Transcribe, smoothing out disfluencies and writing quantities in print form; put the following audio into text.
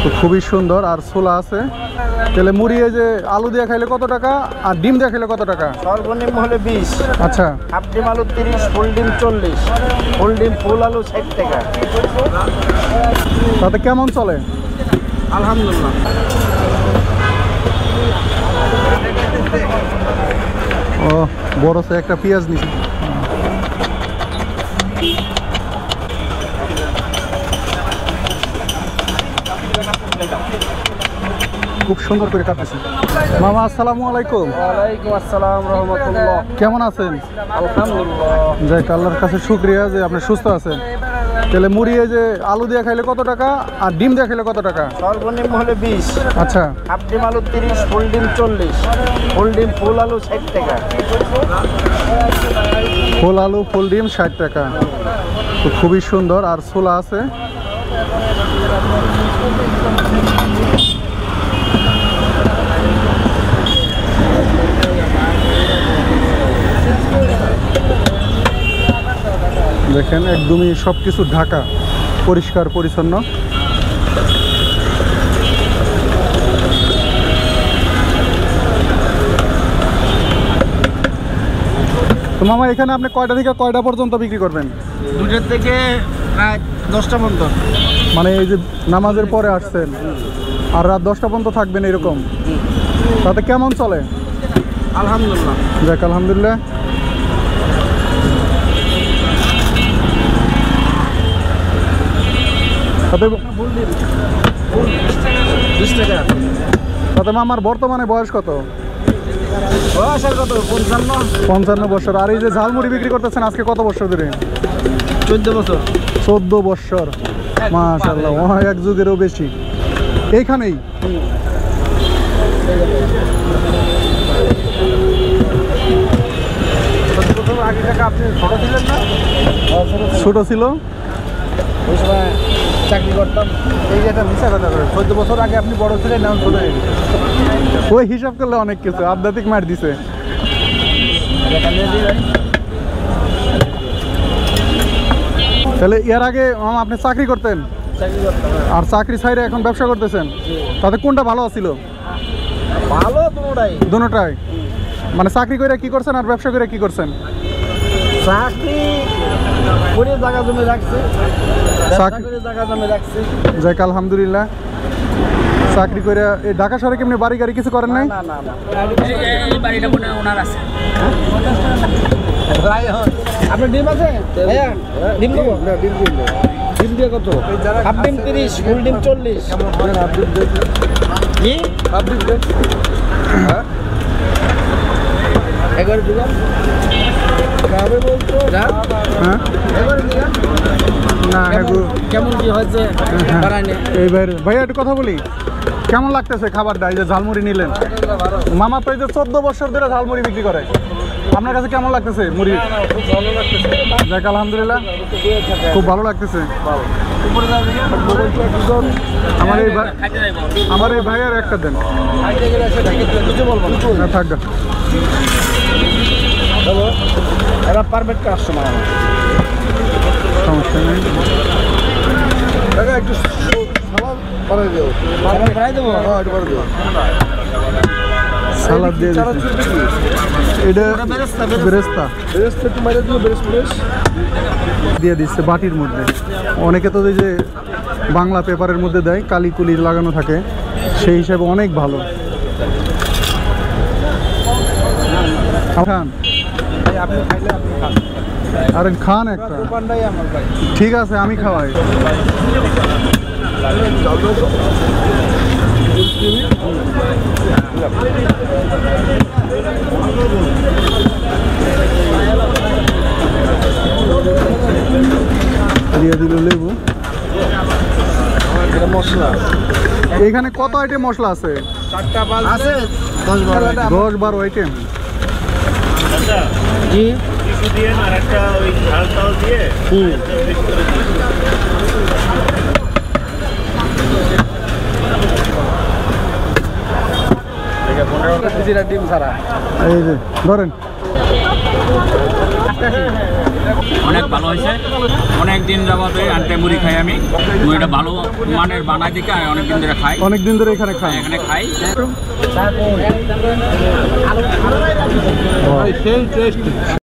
তো খুবই সুন্দর আর ছোলা আছে। তাহলে মুড়ি এই যে আলু দিয়ে খাইলে কত টাকা আর ডিম দিয়ে খাইলে কত টাকা? সর্বনিম্ন হলে 20। আচ্ছা, হাফ ডিম আলু 30, ফুল ডিম 40, ফুল ডিম ফুল আলু 60 টাকা। তাতে কেমন চলে? আলহামদুলিল্লাহ। ও বড় সে একটা পেঁয়াজ নিছি। খুব সুন্দর করে কাটতেছে। মামা আসসালামু আলাইকুম। ওয়ালাইকুম আসসালাম রহমতুল্লাহ। কেমন আছেন? আলহামদুলিল্লাহ। যাই আল্লাহর কাছে শুকরিয়া যে আপনি সুস্থ আছেন। তাহলে মুড়ি এই যে আলু দিয়ে খাইলে কত টাকা আর ডিম দিয়ে খাইলে কত টাকা? সর্বনিম্ন হলে 20। আচ্ছা, হাফ ডিম আলু 30, ফুল ডিম 40, ফুল ডিম ফুল আলু 60 টাকা। ফুল আলু ফুল ডিম 60 টাকা। তো খুবই সুন্দর আর ছোলা আছে। দেখেন একদমই সব কিছু ঢাকা, পরিষ্কার পরিচ্ছন্ন। তো মামা এখানে আপনি কয়টা থেকে কয়টা পর্যন্ত বিক্রি করবেন? 2টা থেকে রাত 10টা পর্যন্ত। মানে এই যে নামাজের পরে আসছেন আর রাত 10টা পর্যন্ত থাকবেন এরকম, তাতে কেমন চলে? আলহামদুলিল্লাহ। যাক আলহামদুলিল্লাহ। তাতে 20 টাকা। তাতে মামার বর্তমানে বয়স কত? বয়স আর কত? 55। 55 বছর। আর এই যে ঝালমুড়ি বিক্রি করতেছেন আজকে কত বছর ধরে? 14 বছর। 14 বছর। মাশাআল্লাহ, এক যুগেরও বেশি এইখানেই। আগে টাকা আপনি ছোট ছিলেন না? ছোট ছিল, ওই সময় চাকরি করতাম। এই যে একটা মিশা কথা করে 14 বছর আগে আপনি বড় ছিলেন, এখন ছোট হয়ে গেছে। ওই হিসাব করলে অনেক কিছু আধ্যাত্মিক মার দিছে। তাহলে এর আগে মামা আপনি চাকরি করতেন চাকরি করতাম। আর চাকরি ছাইরে এখন ব্যবসা করতেছেন, তাতে কোনটা ভালো ছিল? ভালো দুটোটাই। দুটোটাই। মানে চাকরি করে কি করছেন আর ব্যবসা করে কি করছেন? চাকরি করে জায়গা জমি রাখছে, চাকরি করে জায়গা জমি রাখছে। যাক আলহামদুলিল্লাহ। চাকরি করে এই ঢাকা শহরে কেমনি বাড়ি গাড়ি কিছু করেন নাই? না না না, এই বাড়িটা মনে ওনার আছে। আপনার ডিম আছে? ভাইয়া ডিম দেবো? না ডিম দিন। ডিম দিয়ে কত? হাফ ডিম 30, ফুল ডিম 40। কি হাফ ডিম দেন? হ্যাঁ 11 দিলাম। খাবে বলতো? হ্যাঁ না কেমন কি হয়েছে? এই ভাইয়া একটু কথা বলি, কেমন লাগতেছে খাবারটা? এই যে ঝালমুড়ি নিলেন, মামা তো এই যে 14 বছর ধরে ঝালমুড়ি বিক্রি করে, আপনার কাছে কেমন লাগতেছে মুড়ি? যাক আলহামদুলিল্লাহ, খুব ভালো লাগতেছে। আমার এই ভাইয়ার একটা দেন। থাকবে এরা পারফেক্ট কাস্টমার। সমস্যা নেই। একটু সালাদ দিয়ে এটা বেরেস্তা দিয়ে দিচ্ছে বাটির মধ্যে। অনেকে তো এই যে বাংলা পেপারের মধ্যে দেয়, কালি কুলি লাগানো থাকে, সেই হিসাবে অনেক ভালো। খান, আপনি খাইলে আপনি খান। আরে খান একটা। ঠিক আছে আমি খাওয়াই। দিয়ে দিল লেবু। মশলা এখানে কত আইটেম মশলা আছে? 4টা আছে, 10-12 আইটেম। জি কিছু দিয়ে আর একটা ওই ঝাল তাল দিয়ে ডিম ছাড়া। এই যে ধরেন অনেক ভালো হয়েছে। অনেক দিন যাবত আনতে মুড়ি খাই আমি। মুড়িটা ভালো মানের বানাই দিকে আমি অনেক দিন ধরে খাই। অনেক দিন ধরে এখানে খান? এখানে খাই। সেই টেস্ট।